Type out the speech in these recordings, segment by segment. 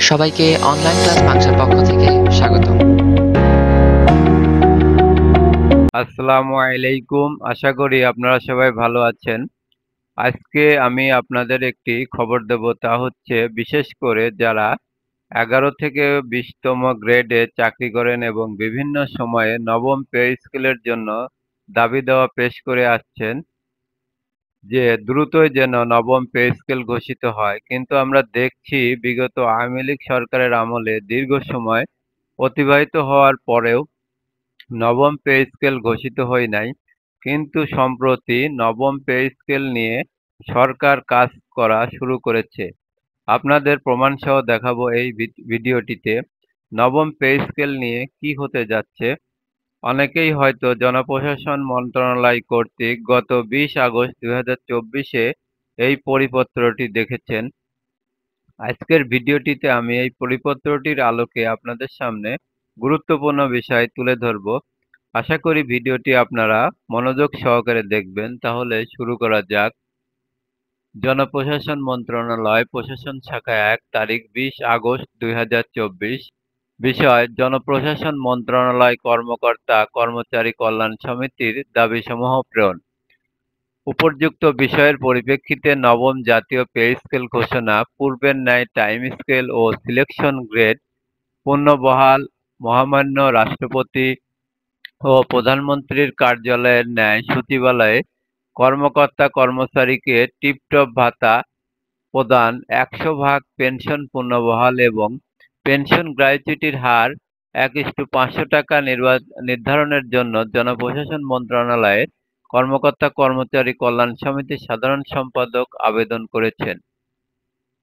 সবাইকে online class বাংশার পক্ষ থেকে স্বাগতম। আসসালামু আলাইকুম। আশা করি আপনারা সবাই ভালো আছেন। আজকে আমি আপনাদের একটি খবর দেব, তা হচ্ছে বিশেষ করে যারা 11 থেকে 20তম গ্রেডে চাকরি করেন এবং বিভিন্ন সময়ে নবম পে স্কেলের জন্য দাবি দেওয়া পেশ করে আসছেন যে দ্রুতই যেন নবম পে স্কেল ঘোষিত হয়। কিন্তু আমরা দেখছি বিগত আওয়ামী লীগ সরকারের আমলে দীর্ঘ সময় অতিবাহিত হওয়ার পরেও নবম পে স্কেল ঘোষিত হয় নাই। কিন্তু সম্প্রতি নবম পে স্কেল নিয়ে সরকার কাজ করা শুরু করেছে। আপনাদের প্রমাণসহ দেখাবো এই ভিডিওটিতে নবম পে স্কেল নিয়ে কি হতে যাচ্ছে। অনেকেই হয়তো জনপ্রশাসন মন্ত্রণালয় কর্তৃক গত 20 আগস্ট 2024-এ এই পরিপত্রটি দেখেছেন। আজকের ভিডিওটিতে আমি এই পরিপত্রটির আলোকে আপনাদের সামনে গুরুত্বপূর্ণ বিষয় তুলে ধরব। আশা করি ভিডিওটি আপনারা মনোযোগ সহকারে দেখবেন। তাহলে শুরু করা যাক। জনপ্রশাসন মন্ত্রণালয় প্রশাসন শাখা 1 তারিখ 20 আগস্ট 2024। বিষয় জনপ্রশাসন মন্ত্রণালয় কর্মকর্তা কর্মচারী কল্যাণ সমিতির দাবিসমূহ প্রেরণ। উপর্যুক্ত বিষয়ের পরিপ্রেক্ষিতে নবম জাতীয় পে স্কেল ঘোষণা, পূর্বের ন্যায় টাইম স্কেল ও সিলেকশন গ্রেড পুনর্বহাল, মহামান্য রাষ্ট্রপতি ও প্রধানমন্ত্রীর কার্যালয়ের ন্যায় সচিবালয়ে কর্মকর্তা-কর্মচারীকে টিপটপ ভাতা প্রদান, ১০০% পেনশন পুনর্বহাল এবং পেনশন গ্র্যাচুইটির হার ১:৫০০ টাকা নির্ধারণের জন্য জনপ্রশাসন মন্ত্রণালয়ের কর্মকর্তা-কর্মচারী কল্যাণ সমিতির সাধারণ সম্পাদক আবেদন করেছেন।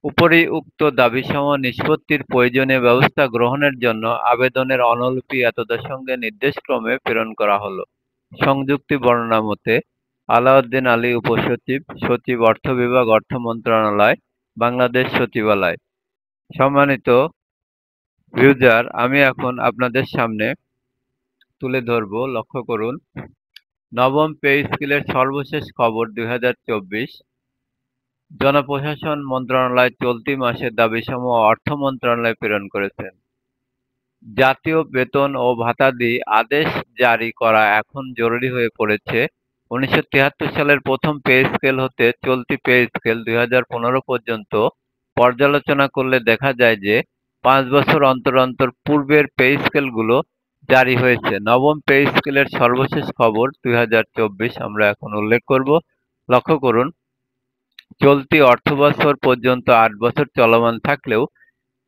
উপরি-উক্ত দাবিসমূহ নিষ্পত্তির প্রয়োজনীয় ব্যবস্থা গ্রহণের জন্য আবেদনের অনুলিপি এতদসঙ্গে নির্দেশক্রমে প্রেরণ করা হলো। সংযুক্তি বর্ণনা মতে, আলাউদ্দিন আলী, উপসচিব, সচিব, অর্থ বিভাগ, অর্থ মন্ত্রণালয়, বাংলাদেশ সচিবালয়। সম্মানিত ভিউজার, আমি এখন আপনাদের সামনে তুলে ধরব, লক্ষ্য করুন। নবম পে স্কেলের সর্বশেষ খবর 2024। জনপ্রশাসন মন্ত্রণালয় চলতি মাসের দাবিসমূহ অর্থ মন্ত্রণালয়ে প্রেরণ করেছেন। জাতীয় বেতন ও ভাতাদি আদেশ জারি করা এখন জরুরি হয়ে পড়েছে। 1973 সালের প্রথম পে স্কেল হতে চলতি পে স্কেল 2015 পর্যন্ত পর্যালোচনা করলে দেখা যায় যে 5 বছর অন্তর অন্তর পূর্বের পে স্কেলগুলো জারি হয়েছে। নবম পে স্কেলের সর্বশেষ খবর 2024 আমরা এখন উল্লেখ করব। লক্ষ্য করুন, চলতি অর্থবছর পর্যন্ত 8 বছর চলমান থাকলেও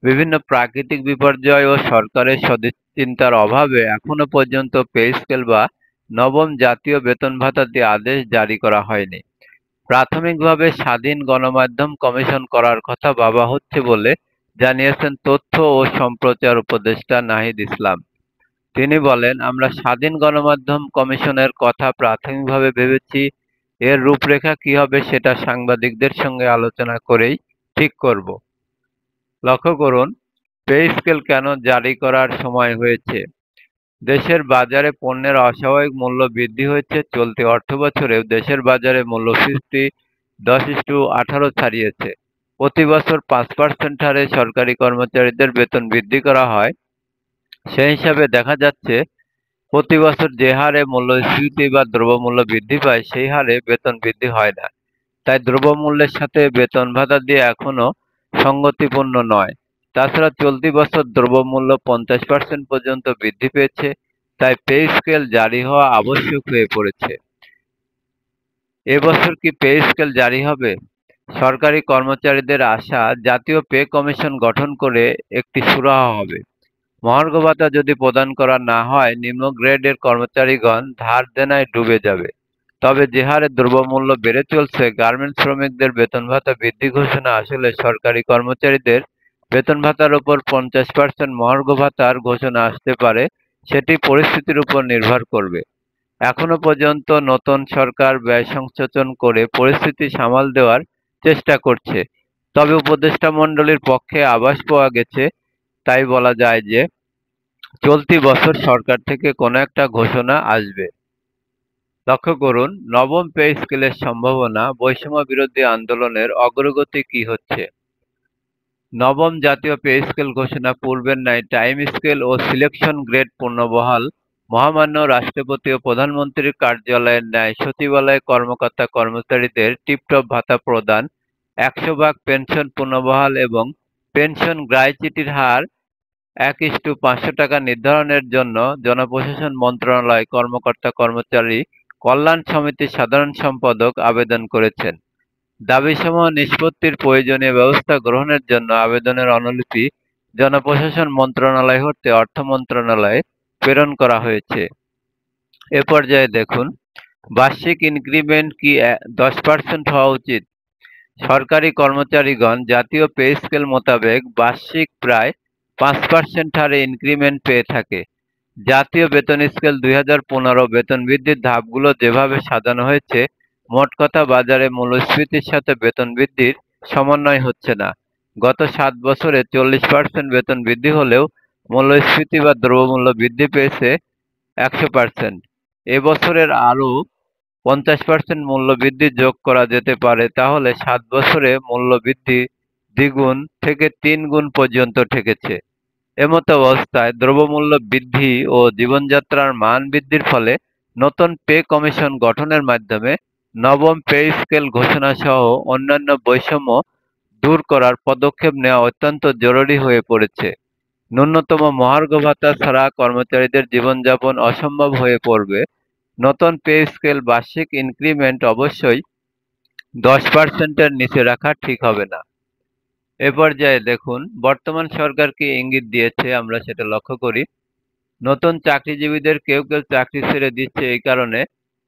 বিভিন্ন প্রাকৃতিক বিপর্যয় ও সরকারের সদিচ্ছার অভাবে এখনো পর্যন্ত পে স্কেল বা নবম জাতীয় বেতন ভাতাদি আদেশ জারি করা হয়নি। প্রাথমিকভাবে স্বাধীন গণমাধ্যম কমিশন করার কথা ভাবা হচ্ছে বলে জানিয়েছেন তথ্য ও সম্প্রচার উপদেষ্টা নাহিদ ইসলাম। তিনি বলেন, আমরা স্বাধীন গণমাধ্যম কমিশনের কথা প্রাথমিকভাবে ভেবেছি। এর রূপরেখা কি হবে সেটা সাংবাদিকদের সঙ্গে আলোচনা করেই ঠিক করব। লক্ষ্য করুন, পে স্কেল কেন জারি করার সময় হয়েছে। দেশের বাজারে পণ্যের অস্বাভাবিক মূল্য বৃদ্ধি হয়েছে। চলতি অর্থবছরেও দেশের বাজারে মূল্যস্ফীতি 10:18 ছাড়িয়েছে। প্রতি বছর 5% হারে সরকারি কর্মচারীদের বেতন বৃদ্ধি করা হয়। সেই হিসাবে দেখা যাচ্ছে, প্রতি বছর যে হারে মূল্যস্ফীতি বা দ্রব্যমূল্য বৃদ্ধি পায় সেই হারে বেতন বৃদ্ধি হয় না। তাই দ্রব্যমূল্যের সাথে বেতন ভাতা দিয়ে এখনো সঙ্গতিপূর্ণ নয়। তাছাড়া চলতি বছর দ্রব্যমূল্য 50% পর্যন্ত বৃদ্ধি পেয়েছে। তাই পে স্কেল জারি হওয়া আবশ্যক হয়ে পড়েছে। এবছর কি পে স্কেল জারি হবে? সরকারি কর্মচারীদের আশা, জাতীয় পে কমিশন গঠন করে একটি সুরাহা হবে। মহার্ঘ ভাতা যদি প্রদান করা না হয়, নিম্ন গ্রেডের কর্মচারীগণ ধার দেনায় ডুবে যাবে। তবে যে হারে দ্রব্যমূল্য বেড়ে চলছে, গার্মেন্টস শ্রমিকদের বেতন ভাতা বৃদ্ধি ঘোষণা আসলে সরকারি কর্মচারীদের বেতন ভাতার উপর 50% মহার্ঘ ভাতার ঘোষণা আসতে পারে, সেটি পরিস্থিতির উপর নির্ভর করবে। এখনো পর্যন্ত নতুন সরকার ব্যয় সংকোচন করে পরিস্থিতি সামাল দেওয়ার চেষ্টা করছে। তবে উপদেষ্টা মণ্ডলীর পক্ষে আভাস পাওয়া গেছে, তাই বলা যায় যে চলতি বছর সরকার থেকে কোনো একটা ঘোষণা আসবে। লক্ষ্য করুন, নবম পে স্কেলের সম্ভাবনা, বৈষম্য বিরোধী আন্দোলনের অগ্রগতি কি হচ্ছে। নবম জাতীয় পে স্কেল ঘোষণা পূর্বের ন্যায় টাইম স্কেল ও সিলেকশন গ্রেড পুনর্বহাল। মহামান্য রাষ্ট্রপতি ও প্রধানমন্ত্রীর কার্যালয়ের ন্যায় সচিবালয় কর্মকর্তা কর্মচারীদের টিপটপ ভাতা প্রদান, 100 ভাগ পেনশন পুনর্বহাল এবং পেনশন গ্র্যাচুইটির হার 1:500 টাকা নির্ধারণের জন্য জনপ্রশাসন মন্ত্রণালয় কর্মকর্তা কর্মচারী কল্যাণ সমিতির সাধারণ সম্পাদক আবেদন করেছেন। দাবিসমূহ নিষ্পত্তির প্রয়োজনীয় ব্যবস্থা গ্রহণের জন্য আবেদনের অনুলিপি জনপ্রশাসন মন্ত্রণালয় হতে অর্থ মন্ত্রণালয়ে প্রেরণ করা হয়েছে। এ পর্যায়ে দেখুন, বার্ষিক ইনক্রিমেন্ট কি 10% হওয়া উচিত? সরকারি কর্মচারীগণ জাতীয় পে স্কেল মোতাবেক বার্ষিক প্রায় 5% হারে ইনক্রিমেন্ট পেয়ে থাকে। জাতীয় বেতন স্কেল 2015 বেতন বৃদ্ধির ধাপগুলো যেভাবে সাজানো হয়েছে, মোট কথা বাজারে মূল্যস্ফীতির সাথে বেতন বৃদ্ধির সমন্বয় হচ্ছে না। গত 7 বছরে 40% বেতন বৃদ্ধি হলেও মূল্যস্ফীতি বা দ্রব্যমূল্য বৃদ্ধি পেয়েছে 100%। এবছরের আরও 50% মূল্য বৃদ্ধি যোগ করা যেতে পারে, তাহলে 7 বছরে মূল্য বৃদ্ধি দ্বিগুণ থেকে 3 গুণ পর্যন্ত ঠেকেছে। এমতো অবস্থায় দ্রব্যমূল্য বৃদ্ধি ও জীবনযাত্রার মান বৃদ্ধির ফলে নতুন পে কমিশন গঠনের মাধ্যমে নবম পে স্কেল ঘোষণা সহ অন্যান্য বৈষম্য দূর করার পদক্ষেপ নেওয়া অত্যন্ত জরুরি হয়ে পড়েছে। ন্যূনতম মহার্ঘ ভাতা ছাড়া কর্মচারীদের জীবনযাপন অসম্ভব হয়ে পড়বে। নতুন পে স্কেল বার্ষিক ইনক্রিমেন্ট অবশ্যই 10%-এর নিচে রাখা ঠিক হবে না। এ পর্যায়ে দেখুন, বর্তমান সরকার কি ইঙ্গিত দিয়েছে আমরা সেটা লক্ষ্য করি। নতুন চাকরিজীবীদের কেউ কেউ চাকরি ছেড়ে দিচ্ছে এই কারণে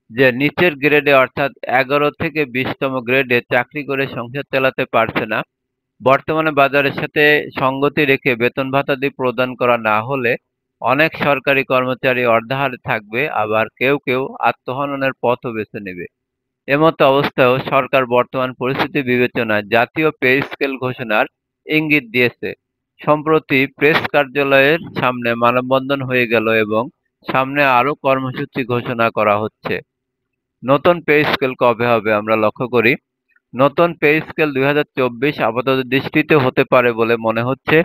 যে নিচের গ্রেডে অর্থাৎ 11 থেকে 20তম গ্রেডে চাকরি করে সংসার চালাতে পারছে না। বর্তমানে বাজারের সাথে সঙ্গতি রেখে বেতন ভাতাদি প্রদান করা না হলে অনেক সরকারি কর্মচারী অর্ধাহারে থাকবে, আবার কেউ কেউ আত্মহননের পথও বেছে নেবে। এমতো অবস্থায়ও সরকার বর্তমান পরিস্থিতি বিবেচনায় জাতীয় পে স্কেল ঘোষণার ইঙ্গিত দিয়েছে। সম্প্রতি প্রেস কার্যালয়ের সামনে মানববন্ধন হয়ে গেল এবং সামনে আরও কর্মসূচি ঘোষণা করা হচ্ছে। নতুন পে স্কেল কবে হবে আমরা লক্ষ্য করি। নতুন পে স্কেল 2024 আপাতত দৃষ্টিতে হতে পারে বলে মনে হচ্ছে।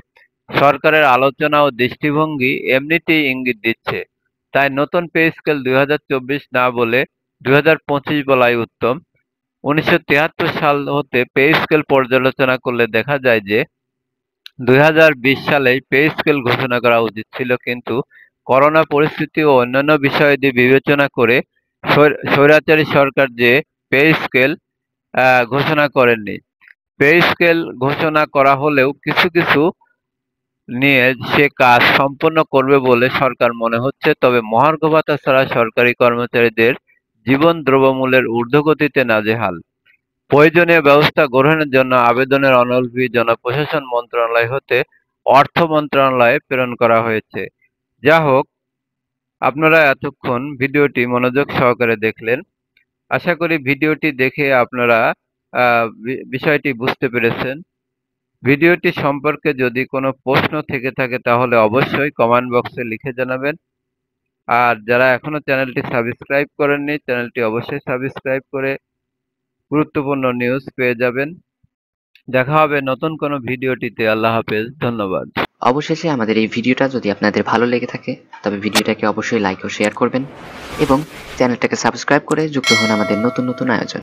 সরকারের আলোচনা ও দৃষ্টিভঙ্গি এমনিতেই ইঙ্গিত দিচ্ছে। তাই নতুন পে স্কেল 2024 না বলে 2025 বলাই উত্তম। 1973 সাল হতে পে স্কেল পর্যালোচনা করলে দেখা যায় যে 2020 সালেই পে স্কেল ঘোষণা করা উচিত ছিল, কিন্তু করোনা পরিস্থিতি ও অন্যান্য বিষয়াদি বিবেচনা করে স্বৈরাচারী সরকার যে পে স্কেল ঘোষণা করেননি। পে স্কেল ঘোষণা করা হলেও কিছু কিছু নিয়ে সে কাজ সম্পন্ন করবে বলে সরকার মনে হচ্ছে। তবে মহার্ঘ ভাতা ছাড়া সরকারি কর্মচারীদের জীবন দ্রব্যমূল্যের ঊর্ধ্বগতিতে নাজেহাল। প্রয়োজনীয় ব্যবস্থা গ্রহণের জন্য আবেদনের অনুলিপি জনপ্রশাসন মন্ত্রণালয় হতে অর্থ মন্ত্রণালয়ে প্রেরণ করা হয়েছে। যা হোক, আপনারা এতক্ষণ ভিডিওটি মনোযোগ সহকারে দেখলেন। আশা করি ভিডিওটি দেখে আপনারা বিষয়টি বুঝতে পেরেছেন। ভিডিওটি সম্পর্কে যদি কোনো প্রশ্ন থেকে থাকে তাহলে অবশ্যই কমেন্ট বক্সে লিখে জানাবেন। আর যারা এখনো চ্যানেলটি সাবস্ক্রাইব করেননি, চ্যানেলটি অবশ্যই সাবস্ক্রাইব করে গুরুত্বপূর্ণ নিউজ পেয়ে যাবেন। দেখা হবে নতুন কোনো ভিডিওটিতে। আল্লাহ হাফেজ, ধন্যবাদ। অবশেষে আমাদের এই ভিডিওটা যদি আপনাদের ভালো লেগে থাকে তবে ভিডিওটাকে অবশ্যই লাইক ও শেয়ার করবেন এবং চ্যানেলটাকে সাবস্ক্রাইব করে যুক্ত হন আমাদের নতুন নতুন আয়োজন।